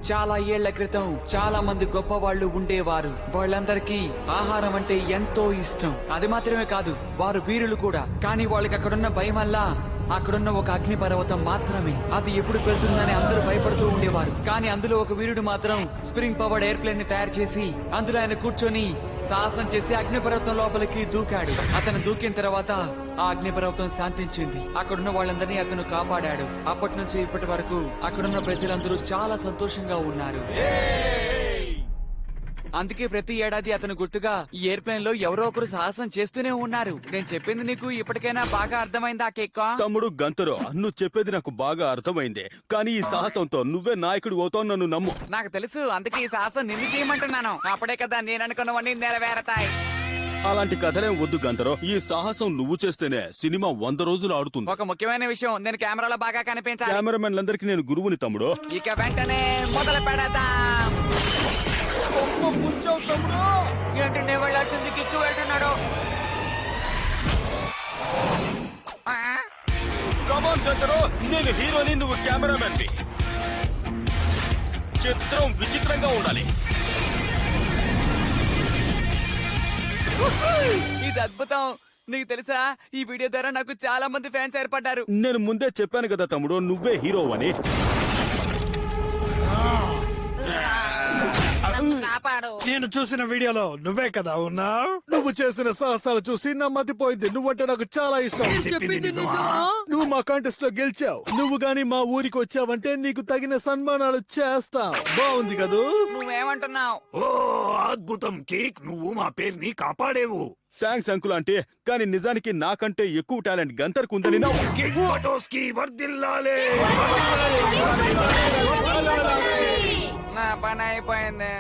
చాలా ఏళ్ల క్రితం చాలా మంది గొప్ప వాళ్ళు ఉండేవారు. వాళ్ళందరికీ ఆహారం అంటే ఎంతో ఇష్టం. అది మాత్రమే కాదు, వారు వీరులు కూడా. కానీ వాళ్ళకి అక్కడున్న భయం వల్ల అక్కడున్న ఒక అగ్ని పర్వతం మాత్రమే. అది ఎప్పుడు పెడుతుందని అందరూ భయపడుతూ ఉండేవారు. కానీ అందులో ఒక వీరుడు మాత్రం స్ప్రింగ్ పవర్డ్ ఎయిర్ప్లేన్ ని తయారు చేసి అందులో ఆయన కూర్చొని సాహసం చేసి అగ్నిపర్వతం లోపలికి దూకాడు. అతను దూకిన తర్వాత ఆ అగ్నిపర్వతం శాంతించింది. అక్కడున్న వాళ్ళందరినీ అతను కాపాడాడు. అప్పటి నుంచి ఇప్పటి వరకు అక్కడున్న ప్రజలందరూ చాలా సంతోషంగా ఉన్నారు. అందుకే ప్రతి ఏడాది అతను గుర్తుగా ఈ ఎయిర్ప్లేన్ లో ఎవరో ఒకరు సాహసం చేస్తూనే ఉన్నారు. నేను చెప్పింది నీకు ఇప్పటికైనా బాగా అర్థమైందా కేక్క? తమ్ముడు గంతరు, నువ్వు చెప్పేది నాకు బాగా అర్థమైంది. కానీ ఈ సాహసంతో నువ్వే నాయకుడు అవుతావు, నన్ను నమ్ము. నాకు తెలుసు, అందుకే ఈ సాహసం నిన్ను చేయమంటున్నాను. అప్పుడే కదా నేను అనుకున్నవన్నీ నెరవేరతాయి. అలాంటి కథలేం వద్దు గంతరు. ఈ సాహసం నువ్వు చేస్తేనే సినిమా 100 రోజులు ఆడుతుంది. ఒక ముఖ్యమైన విషయం, నేను కెమెరాలో బాగా కనిపించాలి. కెమెరామెన్లందరికీ నేను గురువుని తమ్ముడు. ఇక వెంటనే మొదలు పెడదాం. ఏంటి నేను వెళ్ళాల్సింది కిక్కు వెళ్తున్నాడు? కమాన్ గంతరు, నేను హీరోని, నువ్వు కెమెరామెన్. చిత్రం విచిత్రంగా ఉండాలి. ఇది అద్భుతం. నీకు తెలుసా, ఈ వీడియో ద్వారా నాకు చాలా మంది ఫ్యాన్స్ ఏర్పడ్డారు. నేను ముందే చెప్పాను కదా తమ్ముడు, నువ్వే హీరో అని. నేను చూసిన వీడియోలో నువ్వే కదా ఉన్నావు. నువ్వు చేసిన సాహసాలు చూసి నా మతిపోయింది. నువ్వంటే నాకు చాలా ఇష్టం. నువ్వు మా కాంటెస్ట్ లో గెలిచావు. నువ్వు గాని మా ఊరికి వచ్చావంటే నీకు తగిన సన్మానాలు చేస్తాం. బాగుంది కదూ? నువ్వేమంటున్నావు? ఓ అద్భుతం కేక్, నువ్వు మా పేరుని కాపాడేవు. థ్యాంక్స్ అంకుల్ అంటే, కానీ నిజానికి నాకంటే ఎక్కువ టాలెంట్ గంతర్కు ఉందని నా కేక్ ఫోటోస్ కి వర్ధిల్లాలే. నా పని అయిపోయింది.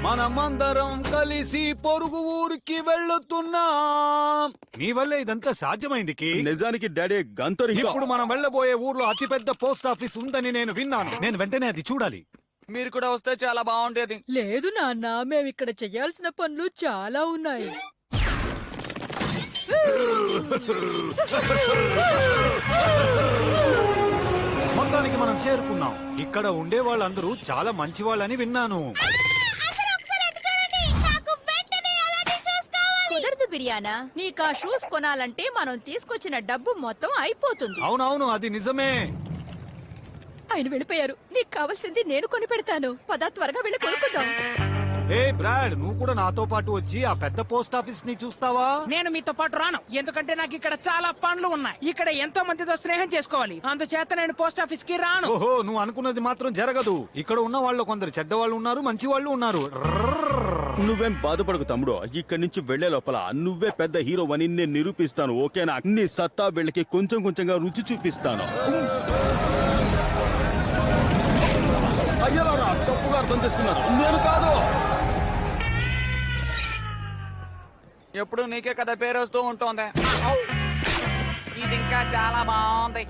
మనమందరం కలిసి పొరుగు ఊరికి వెళ్ళుతున్నాం. నీ వల్లే ఇదంతా సాధ్యమైంది కేక్. నిజానికి డాడీ గంతర్ హీరో. ఇప్పుడు మనం వెళ్ళబోయే ఊర్లో అతిపెద్ద పోస్ట్ ఆఫీస్ ఉందని నేను విన్నాను. నేను వెంటనే అది చూడాలి. మీరు కూడా వస్తే చాలా బాగుండేది. లేదు నాన్న, మేమిక్కడ చేయాల్సిన పనులు చాలా ఉన్నాయి. మొత్తానికి మనం చేరుకున్నాం. ఇక్కడ ఉండే వాళ్ళందరూ చాలా మంచి వాళ్ళని విన్నాను. కుదరదు బిర్యానా, నీకా షూస్ కొనాలంటే మనం తీసుకొచ్చిన డబ్బు మొత్తం అయిపోతుంది. అవునవును, అది నిజమే. ఆయన వెళ్ళిపోయారు. నీకు కావాల్సింది నేను కొని పెడతాను. పద, త్వరగా వెళ్ళి కొనుక్కుందాం. ఏ బ్రాడ్, నువ్వు కూడా నాతో పాటు వచ్చి ఆ పెద్ద పోస్ట్ ఆఫీస్ ని చూస్తావా? నేను మీతో పాటు రాను, ఎందుకంటే నాకు ఇక్కడ చాలా పనులు ఉన్నాయి. ఇక్కడ ఎంతో మందితో స్నేహం చేసుకోవాలి. అందుచేత నేను పోస్ట్ ఆఫీస్ కి రాను. ఓహో, నువ్వు అనుకున్నది మాత్రం జరగదు. ఇక్కడ ఉన్న వాళ్ళు కొందరు చెడ్డవాళ్ళు ఉన్నారు, మంచి వాళ్ళు ఉన్నారు. నువ్వేం బాధపడకు తమ్ముడు. ఇక్కడి నుంచి వెళ్లే లోపల నువ్వే పెద్ద హీరో అని నేను నిరూపిస్తాను. ఓకేనా? నీ సత్తా వీళ్ళకి కొంచెం కొంచెంగా రుచి చూపిస్తాను. అయ్యలారా, తప్పుగా అర్థం చేసుకున్నారు. నేను కాదు. ఎప్పుడు నీకే కదా పేరు వస్తూ ఉంటుంది. ఇది ఇంకా చాలా బాగుంది.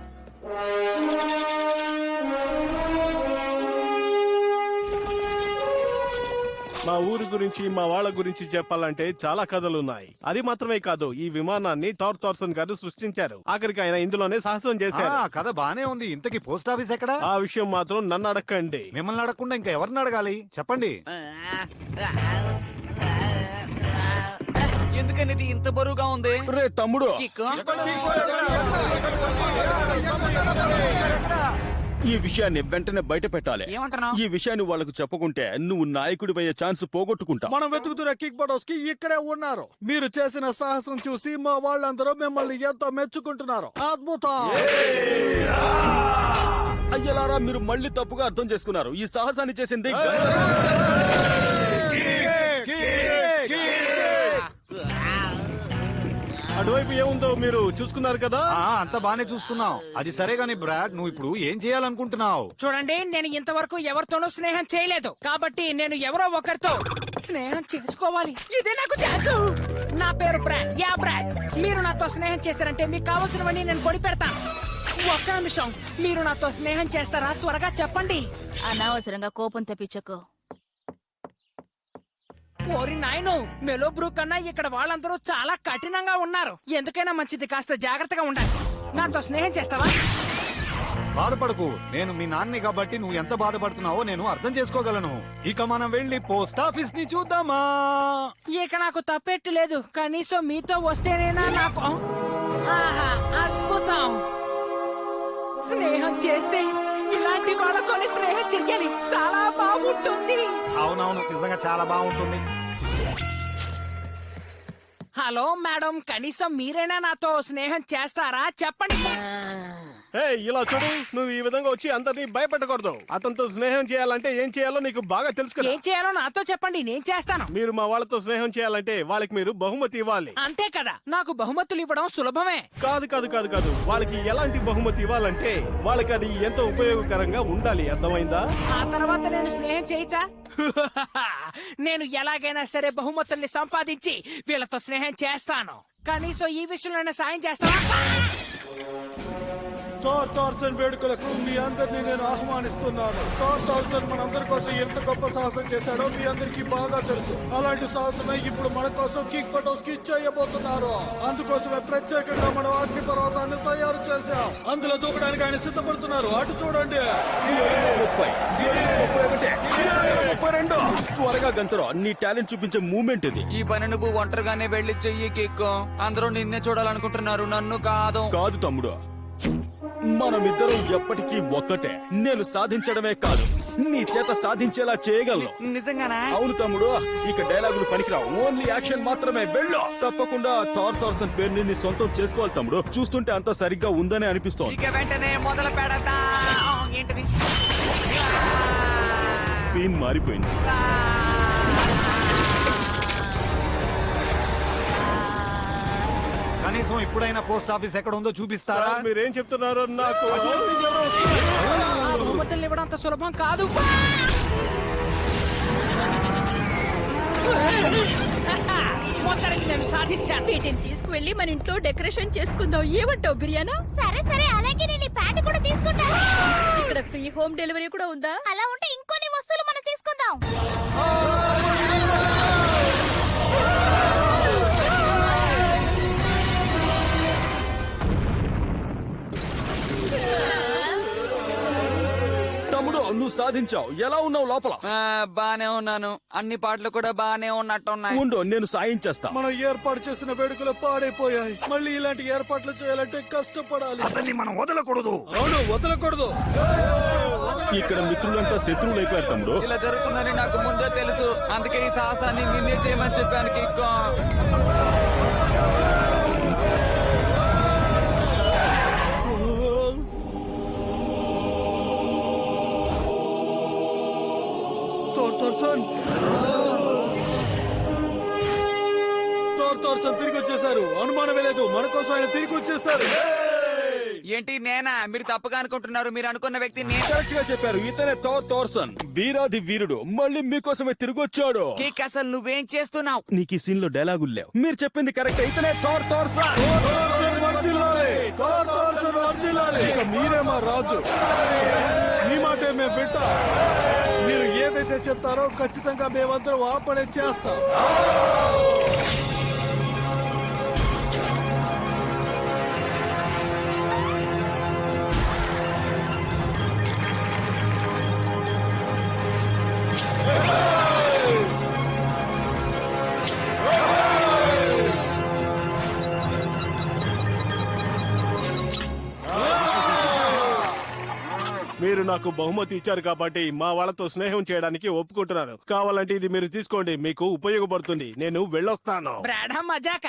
మా ఊరి గురించి, మా వాళ్ళ గురించి చెప్పాలంటే చాలా కథలున్నాయి. అది మాత్రమే కాదు, ఈ విమానాన్ని థార్ థార్సన్ గారు సృష్టించారు. ఆఖరికి ఆయన ఇందులోనే సాహసం చేశారు. కథ బానే ఉంది. ఇంతకీ పోస్ట్ ఆఫీస్ ఎక్కడ? ఆ విషయం మాత్రం నన్ను అడగండి. మిమ్మల్ని అడగకుండా ఇంకా ఎవరిని అడగాలి? చెప్పండి. ఎందుకని ఇది ఇంత బరువుగా ఉంది? రే తమ్ముడు, కిక్కు? ఈ విషయాన్ని వెంటనే బయట పెట్టాలి. ఏమంటున్నావ్? ఈ విషయాన్ని వాళ్ళకు చెప్పుకుంటే నువ్వు నాయకుడి అయ్యే ఛాన్స్ పోగొట్టుకుంటావు. మనం వెతుకుతున్న కిక్ బటోస్ కి ఇక్కడే ఉన్నారు. మీరు చేసిన సాహసం చూసి మా వాళ్ళందరూ మిమ్మల్ని ఎంతో మెచ్చుకుంటున్నారు. అద్భుతం. అయ్యలారా, మీరు మళ్ళీ తప్పుగా అర్థం చేసుకున్నారు. ఈ సాహసాన్ని చేసింది అటువైపు ఏముందో మీరు చూసుకున్నారు కదా. అంత బానే చూసుకున్నావు. అది సరే గాని బ్రాడ్, నువ్వు ఇప్పుడు ఏం చేయాలనుకుంటున్నావు? చూడండి, నేను ఇంతవరకు ఎవరితోనూ స్నేహం చేయలేదు. కాబట్టి నేను ఎవరో ఒకరితో స్నేహం చేసుకోవాలి. ఇదే నాకు ఛాన్స్. నా పేరు బ్రాడ్. యా బ్రాడ్, మీరు నాతో స్నేహం చేశారంటే మీకు కావాల్సినవన్నీ నేను కొని పెడతాను. ఒక్క నిమిషం, మీరు నాతో స్నేహం చేస్తారా? త్వరగా చెప్పండి. అనవసరంగా కోపం తెప్పించకు. ఓరి నాయను, మెలో బ్రూ కన్నా ఇక్కడ వాళ్ళందరూ చాలా కఠినంగా ఉన్నారు. ఎందుకైనా మంచిది కాస్త జాగ్రత్తగా ఉండాలి. నాతో స్నేహం చేస్తావా? బాధపడకు, నేను మీ నాన్నే కాబట్టి నువ్వు ఎంత బాధపడుతున్నావో నేను అర్థం చేసుకోగలను. ఇక మనం వెళ్ళి పోస్ట్ ఆఫీస్ ని చూద్దామా? ఇక నాకు తప్పెట్టు లేదు, కనీసం మీతో వస్తేనేనా నాకు. ఆహా, అద్భుతం. స్నేహం చేస్తే ఇలాంటి వాళ్ళతోనే స్నేహం చెయ్యాలి, చాలా బాగుంటుంది. అవునవును, నిజంగా చాలా బాగుంటుంది. హలో మేడం, కనీసం మీరైనా నాతో స్నేహం చేస్తారా చెప్పండి. ఇలా చూడు, నువ్వు ఈ విధంగా వచ్చి అందరినీ భయపెట్టకూడదు. అతనితో స్నేహం చేయాలంటే ఏం చేయాలో నీకు బాగా తెలుసు కదా. ఏం చేయాలో నాతో చెప్పండి, నేను చేస్తాను. మీరు మా వాళ్ళతో స్నేహం చేయాలంటే వాళ్ళకి మీరు బహుమతి ఇవ్వాలి. అంతే కదా, నాకు బహుమతులు ఇవ్వడం సులభమే. కాదు కాదు కాదు కాదు, వాళ్ళకి ఎలాంటి బహుమతి ఇవ్వాలంటే వాళ్ళకి అది ఎంతో ఉపయోగకరంగా ఉండాలి, అర్థమైందా? ఆ తర్వాత నేను స్నేహం చేయచ్చా? నేను ఎలాగైనా సరే బహుమతుల్ని సంపాదించి వీళ్ళతో స్నేహం చేస్తాను. కనీసం ఈ విషయంలోనే సాయం చేస్తావా? థార్ థార్సన్ వేడుకలకు మీ అందరినీ నేను ఆహ్వానిస్తున్నాను. థార్ థార్సన్ మనందరి కోసం ఎంత గొప్ప సాహసం చేశాడో మీ అందరికీ బాగా తెలుసు. అలాంటి సాహసమే ఇప్పుడు మన కోసం కిక్ పటోస్కి చేయబోతున్నారు. అందుకోసమే ప్రత్యేకంగా మనం అగ్ని పర్వతాన్ని తయారు చేశాం. అందులో దూకడానికి ఆయన సిద్ధపడుతున్నారు. అటు చూడండి. 32 త్వరగా గంతరు, నీ టాలెంట్ చూపించే మూమెంట్ ఇది. ఈ పని నువ్వు ఒంటరిగానే వెళ్ళి చెయ్యి కిక్కు. అందరూ నిన్నే చూడాలనుకుంటున్నారు, నన్ను కాదు. కాదు తమ్ముడు, మనమిద్దరం ఎప్పటికీ ఒక్కటే. నేను సాధించడమే కాదు, నీ చేత సాధించేలా చేయగలను. నిజంగానా? అవును తమ్ముడు, ఇక డైలాగులు పనికిరావు, ఓన్లీ యాక్షన్ మాత్రమే. వెళ్ళు. తప్పకుండా థార్ థార్సన్ పేరుని నీ సొంతం చేసుకోవాలి తమ్ముడు. చూస్తుంటే అంత సరిగ్గా ఉందని అనిపిస్తోంది. ఇక వెంటనే మొదలు పెడతా. ఏంటిది? సీన్ మారిపోయింది. కనీసం ఇప్పుడైనా పోస్ట్ ఆఫీస్ ఎక్కడ ఉందో చూపిస్తారా? మీరేం చెప్తున్నారో నాకు ఆ బహుమతుల్ని ఇవ్వడం అంత సులభం కాదు. మొత్తానికి నేను సాధించాను. వీటిని తీసుకువెళ్ళి మన ఇంట్లో డెకరేషన్ చేసుకుందాం. ఏమంటావు బిర్యానా? సరే సరే, అలాగే నేను ఈ ప్యాంట్ కూడా తీసుకుంటాను. ఇక్కడ ఫ్రీ హోమ్ డెలివరీ కూడా ఉందా? అలా ఉంటే ఇంకొన్ని వస్తువులు మనం తీసుకుందాం. తమ్ముడు, నువ్వు సాధించావు. ఎలా ఉన్నావు లోపల? బానే ఉన్నాను, అన్ని పాటలు కూడా బానే ఉన్నట్టున్నాయి. ఉండు, నేను సాయం చేస్తా. మనం ఏర్పాటు చేసిన వేడుకలు పాడైపోయాయి. మళ్ళీ ఇలాంటి ఏర్పాట్లు చేయాలంటే కష్టపడాలి. అతన్ని మనం వదలకూడదు. అవును, వదలకూడదు. ఇక్కడ మిత్రులంతా శత్రువులు అయిపోయారు తమ్ముడు. ఇలా జరుగుతుందని నాకు ముందే తెలుసు, అందుకే ఈ సాహసాన్ని నిన్నే చేయమని చెప్పాను కిక్కు. థార్ థార్సన్ తిరిగి వచ్చేసారు. అనుమానమే లేదు, మన కోసం ఆయన తిరిగి వచ్చేసారు. ఏంటి నేనా? మీరు తప్పుగా అనుకుంటున్నారు. మీరు అనుకున్న వ్యక్తి నేను. కరెక్ట్ గా చెప్పారు, ఇతనే థార్ థార్సన్, వీరాది వీరుడు. మళ్ళీ మీకోసమే తిరిగి వచ్చాడు. కిక్, అసలు నువ్వేం చేస్తున్నావు? నీకు ఈ సీన్ లో డైలాగులు లేవు. మీరు చెప్పింది కరెక్ట్, ఇతనే థార్ థార్సన్. థార్ థార్సన్ వర్ధిల్లాలి. ఇక మీరే మా రాజు. మీ మాటే మేము వింటాం. మీరు ఏదైతే చెప్తారో ఖచ్చితంగా మేమందరం ఆ పనే చేస్తాం. మీరు నాకు బహుమతి ఇచ్చారు కాబట్టి మా వాళ్ళతో స్నేహం చేయడానికి ఒప్పుకుంటున్నాను. కావాలంటే ఇది మీరు తీసుకోండి, మీకు ఉపయోగపడుతుంది. నేను వెళ్ళొస్తాను. బ్రాడా మజాక.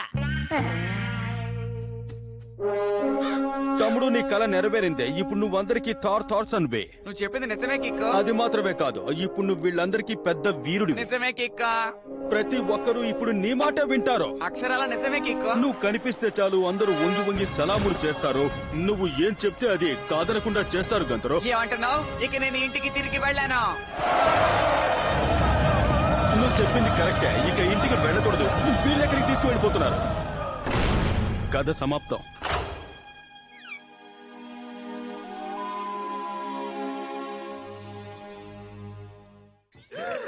తమ్ముడు, నీ కళ నెరవేరిందే. ఇప్పుడు నువ్వు అందరికీ థార్ థార్సన్ వే. నువ్వు చెప్పింది నిజమే కిక్కు? అది మాత్రమే కాదు, ఇప్పుడు నువ్వు వీళ్ళందరికీ పెద్ద వీరుడి. నిజమే కిక్క? ప్రతి ఒక్కరూ ఇప్పుడు నీ మాట వింటారు. అక్షరాల నిజమే కిక్కు? నువ్వు కనిపిస్తే చాలు అందరూ వంగి వంగి సలాములు చేస్తారు. నువ్వు ఏం చెప్తే అది కాదనకుండా చేస్తారు గంతరు. ఏమంటున్నావు? ఇక నేను ఇంటికి తిరిగి వెళ్ళాను. నువ్వు చెప్పింది కరెక్టే, ఇక ఇంటికి వెళ్ళకూడదు. వీళ్ళెక్కడికి తీసుకువెళ్ళిపోతున్నారు. కథ సమాప్తం.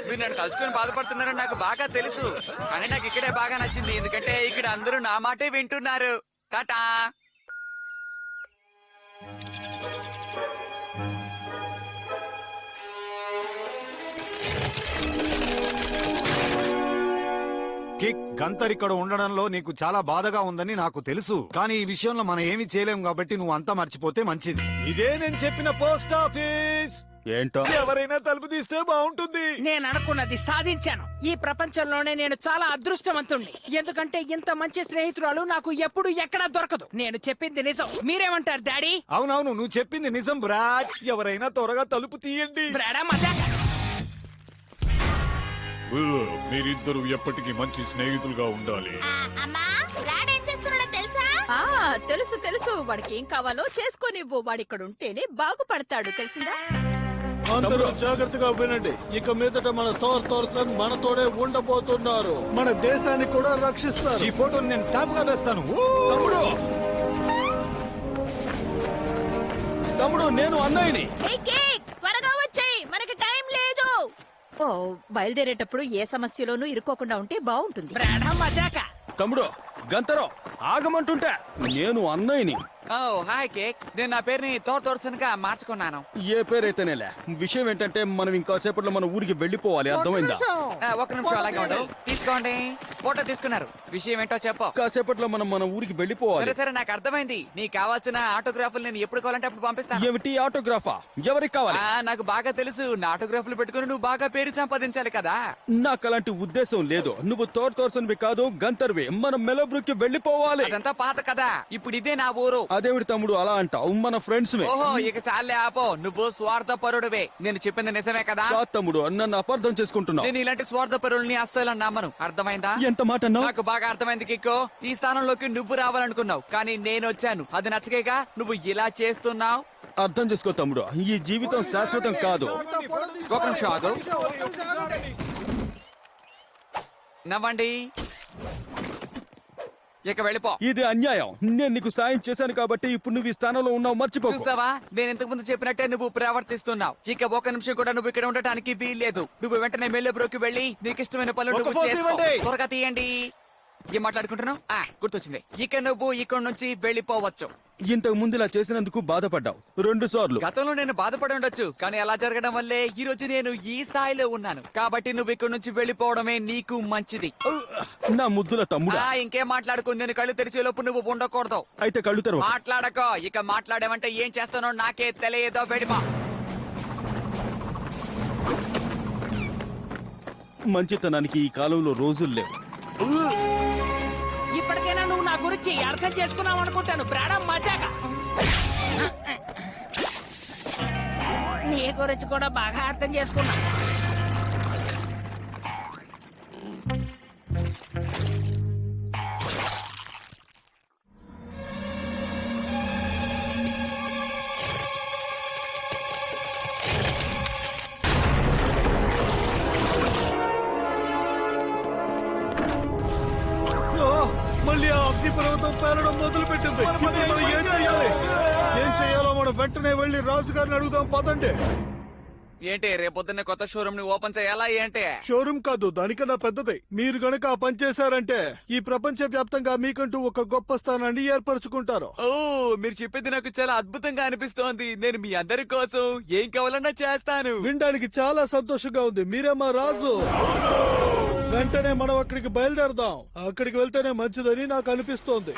మీరు నన్ను కలుసుకొని బాధపడుతున్నారని నాకు బాగా తెలుసు, కానీ నాకు ఇక్కడే బాగా నచ్చింది. ఎందుకంటే ఇక్కడ అందరూ నా మాటే వింటున్నారు. టాటా. కిక్ గంతర్ ఇక్కడ ఉండడంలో నీకు చాలా బాధగా ఉందని నాకు తెలుసు, కానీ ఈ విషయంలో మనం ఏమీ చేయలేం కాబట్టి నువ్వు అంతా మర్చిపోతే మంచిది. ఇదే నేను చెప్పిన పోస్ట్ ఆఫీస్. ఏంటో ఎవరైనా తలుపు తీస్తే బాగుంటుంది. నేను అనుకున్నది సాధించాను. ఈ ప్రపంచంలోనే నేను చాలా అదృష్టవంతుణ్ణి, ఎందుకంటే ఇంత మంచి స్నేహితురాలు నాకు ఎప్పుడు ఎక్కడా దొరకదు. నేను చెప్పింది నిజం. మీరేమంటారు డాడీ? అవునవును, నువ్వు చెప్పింది నిజం బ్రాడ్. ఎవరైనా త్వరగా తలుపు తీయండి. బ్రాడా మజాక. మీరిద్దరు ఎప్పటికీ మంచి స్నేహితులుగా ఉండాలి. అమ్మా రాడ్ ఏం చేస్తున్నాడో తెలుసా? తెలుసు తెలుసు, వాడికి ఏం కావాలో చేసుకోనివ్వు. వాడు ఇక్కడ ఉంటేనే బాగుపడతాడు, తెలిసిందా? అందరూ జాగ్రత్తగా వినండి. ఇక మీదట మన థోర్ థోర్సన్ మనతోనే ఉండబోతున్నారు. మన దేశాన్ని కూడా రక్షిస్తారు. ఈ ఫోటోని నేను స్టాంప్ గా వేస్తాను. తమ్ముడు నేను అన్నయ్యని. త్వరగా వచ్చేయ్, మనకి టైం లేదు. ఓ, బయలుదేరేటప్పుడు ఏ సమస్యలోనూ ఇరుక్కోకుండా ఉంటే బాగుంటుంది. బ్రాడా మజాక. తమ్ముడు గంతరో ఆగమంటుంటే నేను అన్నయ్యని. ఓ హాయ్ కేక్, నేను నా పేరుని తోర్సన్ గా మార్చుకున్నాను. ఏ పేరైతేనేలే, విషయం ఏంటంటే మనం ఇంకాసేపట్లో మన ఊరికి వెళ్ళిపోవాలి, అర్థమైందా? ఒక నిమిషం అలాగే ఉండు. తీసుకోండి, ఫోటో తీసుకున్నారు. విషయం ఏంటో చెప్పు. కాసేపట్లో మనం మన ఊరికి వెళ్ళిపోవాలి. సరే సరే, నాకు అర్థమైంది. నీకు కావాల్సిన ఆటోగ్రాఫ్లు నేను ఎప్పుడు కావాలంటే అప్పుడు పంపిస్తాను. ఏమిటి ఆటోగ్రాఫా? ఎవరికి కావాలి? నాకు బాగా తెలుసు. నా ఆటోగ్రాఫ్లు పెట్టుకుని నువ్వు బాగా పేరు సంపాదించాలి కదా. నాకు అలాంటి ఉద్దేశం లేదు. నువ్వు తోర్సన్వి కాదు, గంతర్వి. మనం మెలోబ్రూక్ వెళ్ళిపోవాలి. అదంతా పాత కదా, ఇప్పుడు ఇదే నా ఊరు. అదేవిడి తమ్ముడు అలా అంటావు? మన ఫ్రెండ్స్ ఓహో, ఇక చాలే ఆపో. నువ్వు స్వార్థపరుడువే. నేను చెప్పింది నిజమే కదా? కాదు తమ్ముడు, నన్ను అపార్థం చేసుకుంటున్నావు. నేను ఇలాంటి స్వార్థపరుల్ని అస్సలు నమ్మను, అర్థమైందా? ఎంత మాట అన్నావు? నాకు బాగా అర్థమైంది కిక్కో. ఈ స్థానంలోకి నువ్వు రావాలనుకున్నావు, కానీ నేను వచ్చాను. అది నచ్చకేగా నువ్వు ఇలా చేస్తున్నావు. అర్థం చేసుకో తమ్ముడు, ఈ జీవితం శాశ్వతం కాదు. ఒక నిమిషం ఆగు. నవ్వండి, ఇక వెళ్ళిపో. ఇది అన్యాయం. నేను నీకు సాయం చేశాను కాబట్టి ఇప్పుడు నువ్వు ఈ స్థానంలో ఉన్నావు, మర్చిపో. చూసావా, నేను ఇంతకు ముందు చెప్పినట్టే నువ్వు ప్రవర్తిస్తున్నావు. ఇక ఒక నిమిషం కూడా నువ్వు ఇక్కడ ఉండటానికి వీల్లేదు. నువ్వు వెంటనే మెల్లెబ్రోకి వెళ్ళి నీకు ఇష్టమైన పనులు ఒక నువ్వు ఫోటో చేసుకో. ఇవ్వండి. త్వరగా తీయండి. ఏం మాట్లాడుకుంటున్నావు? గుర్తొచ్చింది. ఇక నువ్వు ఇక్కడ నుంచి వెళ్ళిపోవచ్చు. ఇంతకు ముందు ఇలా చేసినందుకు బాధపడ్డావు 2 సార్లు. గతంలో నేను బాధపడి ఉండొచ్చు, కానీ అలా జరగడం వల్లే ఈ రోజు నేను ఈ స్థాయిలో ఉన్నాను. కాబట్టి నువ్వు ఇక్కడ నుంచి వెళ్ళిపోవడమే నీకు మంచిది. నా ముద్దుల తమ్ముడు. ఇంకేం మాట్లాడుకో. నేను కళ్ళు తెరిచే లోపు నువ్వు ఉండకూడదు. అయితే కళ్ళు తెరవ. మాట్లాడకో. ఇక మాట్లాడేమంటే ఏం చేస్తానో నాకే తెలియదో. వెళ్ళిపో. మంచితనానికి ఈ కాలంలో రోజులు లేవు. ఇప్పటికైనా నువ్వు నా గురించి అర్థం చేసుకున్నావు అనుకుంటాను. బ్రాడా మజాక. నీ గురించి కూడా బాగా అర్థం చేసుకున్నా. మళ్ళీ ఆ అగ్నిపర్వతం పేలడం మొదలు పెట్టింది. ఇప్పుడు మనం ఏం చేయాలి? ఏం చేయాలో మనం వెంటనే వెళ్ళి రాజుగారిని అడుగుదాం, పదండి. ఏంటి, రేపొద్దున్నే కొత్త షోరూమ్ ని ఓపెన్ చేయాలా ఏంటి? షోరూమ్ కాదు, దానికన్నా పెద్దది. మీరు గనక ఆ పని చేశారంటే ఈ ప్రపంచ వ్యాప్తంగా మీకంటూ ఒక గొప్ప స్థానాన్ని ఏర్పరచుకుంటారు. ఓ, మీరు చెప్పింది నాకు చాలా అద్భుతంగా అనిపిస్తోంది. నేను మీ అందరి కోసం ఏం కావాలన్నా చేస్తాను. వినడానికి చాలా సంతోషంగా ఉంది. మీరే మా రాజు. వెంటనే మనం అక్కడికి బయలుదేరదాం. అక్కడికి వెళ్తేనే మంచిదని నాకు అనిపిస్తోంది.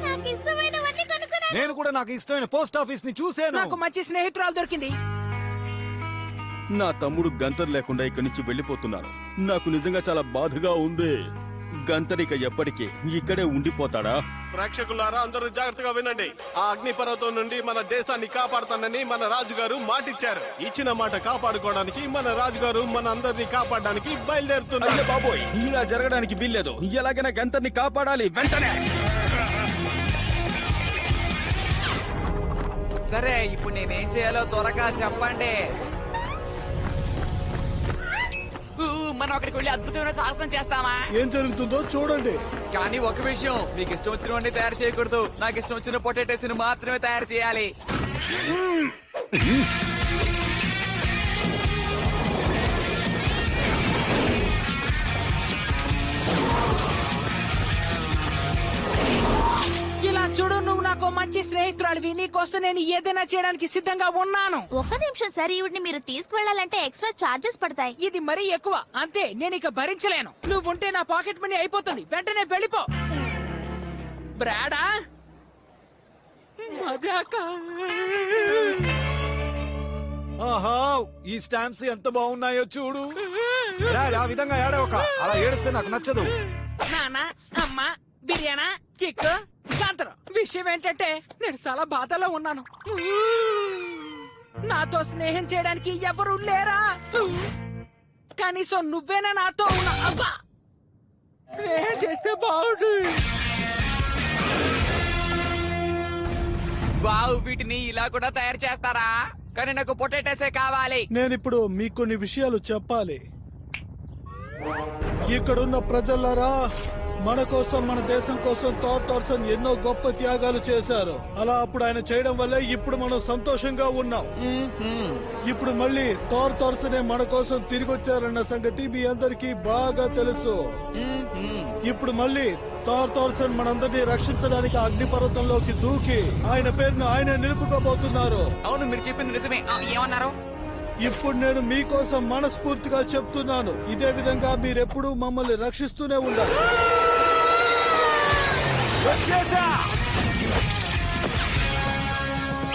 నాకు ఇష్టమైనవన్నీ కొనుక్కున్నాను. నేను కూడా నాకు ఇష్టమైన పోస్ట్ ఆఫీస్ ని చూసాను. నాకు మంచి స్నేహితురాలు దొరికింది. నా తమ్ముడు గంతర్ లేకుండా ఇక్కడి నుంచి వెళ్ళిపోతున్నాను. నాకు నిజంగా చాలా బాధగా ఉంది. గంతరిక ఎప్పటికీ ఇక్కడే ఉండిపోతాడా? ప్రేక్షకులారా అందరూ జాగ్రత్తగా వినండి. ఆ అగ్నిపర్వతం నుండి మన దేశాన్ని కాపాడుతానని మన రాజుగారు మాటిచ్చారు. ఇచ్చిన మాట కాపాడుకోవడానికి మన రాజుగారు మన అందరినీ కాపాడడానికి బయలుదేరుతున్నారు. అయ్యో బాబోయ్, ఇలా జరగడానికి వీల్లేదు. ఎలాగైనా గంతర్ని కాపాడాలి వెంటనే. సరే, ఇప్పుడు నేనేం చేయాలో త్వరగా చెప్పండి. మనం అక్కడికి వెళ్ళి అద్భుతమైన సాహసం చేస్తామా? ఏం జరుగుతుందో చూడండి. కానీ ఒక విషయం, మీకు ఇష్టం వచ్చినవన్నీ తయారు చేయకూడదు. నాకు ఇష్టం వచ్చిన పొటాటోస్ ని మాత్రమే తయారు చేయాలి. ఇలా చూడు నువ్వు నాకు మంచి స్నేహితురాలివి, నీకోసం నేను ఏదైనా చేయడానికి సిద్ధంగా ఉన్నాను. ఒక్క నిమిషం సార్, ఈవిడ్ని మీరు తీసుకువెళ్ళాలంటే ఎక్స్ట్రా చార్జెస్ పడతాయి. ఇది మరీ ఎక్కువ, అంతే. నేను ఇక భరించలేను. నువ్వు ఉంటే నా పాకెట్ మనీ అయిపోతుంది. వెంటనే వెళ్ళిపో. బ్రాడా మజాకా. ఆహా ఈ స్టాంప్స్ ఎంత బాగున్నాయో చూడు. డాడ్, ఆ విధంగా ఏడవక. అలా ఏడిస్తే నాకు నచ్చదు. నాన్న, అమ్మ, బిర్యానా, కిక్, కాంతరం. విషయం ఏంటంటే నేను చాలా బాధలో ఉన్నాను. నాతో స్నేహం చేయడానికి ఎవరు లేరా? కనీసం నువ్వేనా నాతో ఉన్నా? అబ్బా, స్నేహం చేస్తే బాగుండు. వావ్, వీటిని ఇలా కూడా తయారు చేస్తారా? కానీ నాకు పొటాటోసే కావాలి. నేనిప్పుడు మీకు కొన్ని విషయాలు చెప్పాలి. ఇక్కడున్న ప్రజలారా, మన కోసం, మన దేశం కోసం థార్సన్ ఎన్నో గొప్ప త్యాగాలు చేశారు. అలా అప్పుడు ఆయన చేయడం వల్లే ఇప్పుడు మనం సంతోషంగా ఉన్నాం. ఇప్పుడు మళ్ళీ థార్సనే మన కోసం తిరిగి వచ్చారన్న సంగతి మీ అందరికీ బాగా తెలుసు. ఇప్పుడు మళ్ళీ థార్సన్ మనందరినీ రక్షించడానికి అగ్నిపర్వతంలోకి దూకి ఆయన పేరును ఆయన నిలుపుకోబోతున్నారు. అవును, మీరు చెప్పింది నిజమే. ఏమన్నారు? ఇప్పుడు నేను మీకోసం మనస్ఫూర్తిగా చెప్తున్నాను, ఇదే విధంగా మీరెప్పుడూ మమ్మల్ని రక్షిస్తూనే ఉండాలి.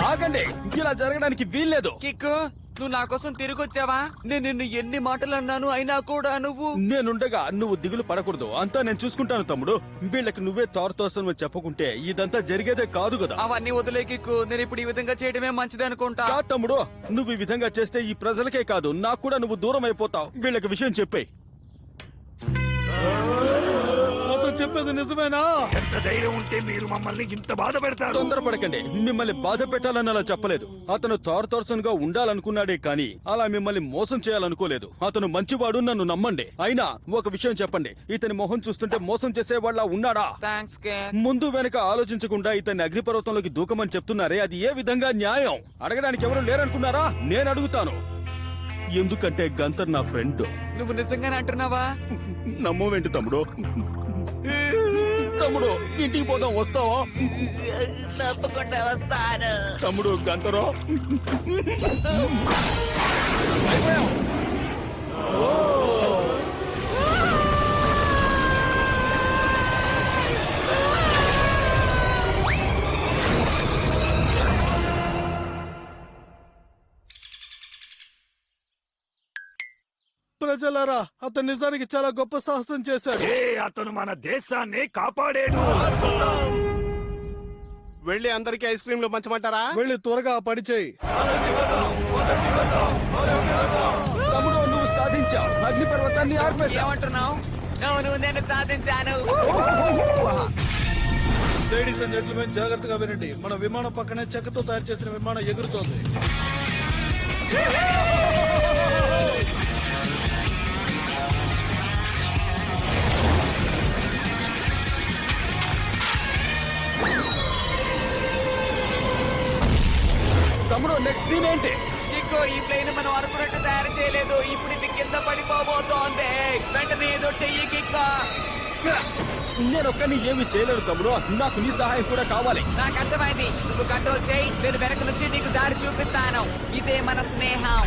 ఆగండి, ఇలా జరగడానికి వీల్లేదు. కిక్కు, నువ్వు నా కోసం తిరిగి వచ్చావా? నేను నిన్ను ఎన్ని మాటలు అన్నాను, అయినా కూడా నువ్వు. నేనుండగా నువ్వు దిగులు పడకూడదు. అంతా నేను చూసుకుంటాను తమ్ముడు. వీళ్ళకి నువ్వే తారుతోస్తాను చెప్పుకుంటే ఇదంతా జరిగేదే కాదు కదా. అవన్నీ వదిలే కిక్కు. నేను ఇప్పుడు ఈ విధంగా చేయడమే మంచిది అనుకుంటా. కాదు తమ్ముడు, నువ్వు ఈ విధంగా చేస్తే ఈ ప్రజలకే కాదు నాకు కూడా నువ్వు దూరం అయిపోతావు. వీళ్ళకి విషయం చెప్పే. అతను చెప్పేది నిజమేనా? ఎంత ధైర్యం ఉంటే మీరు మమ్మల్ని ఇంత బాధ పెడతారు? తొందరపడకండి, మిమ్మల్ని బాధ పెట్టాలని అలా చెప్పలేదు. అతను థార్సన్ గా ఉండాలనుకున్నాడే కానీ అలా మిమ్మల్ని మోసం చేయాలనుకోలేదు. అతను మంచివాడు, నన్ను నమ్మండి. అయినా ఒక విషయం చెప్పండి, ఇతని మొహం చూస్తుంటే మోసం చేసేవాళ్ళ ఉన్నాడా? థ్యాంక్స్ కే. ముందు వెనక ఆలోచించకుండా ఇతన్ని అగ్నిపర్వతంలోకి దూకమని చెప్తున్నారే, అది ఏ విధంగా న్యాయం? అడగడానికి ఎవరు లేరనుకున్నారా? నేను అడుగుతాను. ఎందుకంటే గంతర్ నా ఫ్రెండ్. నువ్వు నిజంగానే అంటున్నావా? నమ్మవేంటి తమ్ముడు? తమ్ముడు, ఇంటికి పోదాం, వస్తావా? తప్పకుండా వస్తాను. తమ్ముడు గంతరో. ప్రజలారా, అతను నిజానికి చాలా గొప్ప సాహసం చేశాడు. అతను మన దేశాన్ని కాపాడాడు. వెళ్ళి అందరికి ఐస్ క్రీంలు పంచమంటారా? వెళ్ళి త్వరగా ఆ పని చేయి. తమ్ముడు, నువ్వు సాధించావు. అగ్నిపర్వతాన్ని ఆర్పేశావు. ఏమంటున్నావు? అవును, నేను సాధించాను. లేడీస్ అండ్ జెంట్మెన్, జాగ్రత్తగా వినండి. మన విమానం పక్కనే చెక్కతో తయారు చేసిన విమానం ఎగురుతోంది. తమ్ముడు, నెక్స్ట్ సీన్ ఏంటి? కిక్కు, ఈ ప్లేన్ మనం అనుకున్నట్టు తయారు చేయలేదు. ఇప్పుడు ఇది కింద పడిపోబోతోంది. వెంటనే ఏదో చెయ్యి కిక్కు. నేను ఒక్కని ఏమి చేయలేను తమ్ముడు, నాకు నీ సహాయం కూడా కావాలి. నాకు అర్థమైంది. నువ్వు కంట్రోల్ చేయి, నేను వెనక నుంచి నీకు దారి చూపిస్తాను. ఇదే మన స్నేహం.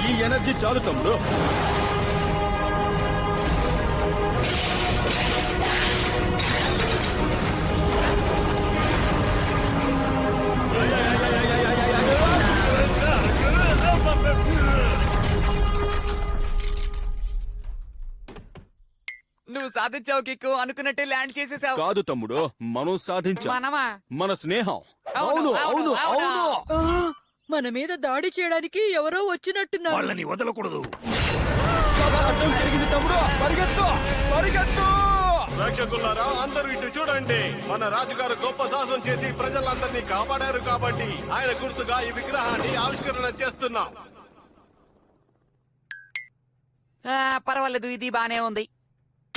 ఈ ఎనర్జీ చాలు తమ్ముడు. నువ్వు సాధించావు కిక్కు. అనుకున్నట్టే ల్యాండ్ చేసేసావు. కాదు తమ్ముడు, మనం సాధించాం మనమా? మన స్నేహం. అవును, అవును అవును అవును. అవును. మన మీద దాడి చేయడానికి ఎవరో వచ్చినట్టున్నారు. వాళ్ళని వదలకూడదు. అడ్డం జరిగింది తమ్ముడు, పరిగెత్తు పరిగెత్తు. ప్రేక్షకులారా, అందరూ ఇటు చూడండి. మన రాజుగారు గొప్ప సాహసం చేసి ప్రజలందరినీ కాపాడారు కాబట్టి ఆయన గుర్తుగా ఈ విగ్రహాన్ని ఆవిష్కరణ చేస్తున్నాం. పర్వాలేదు, ఇది బానే ఉంది.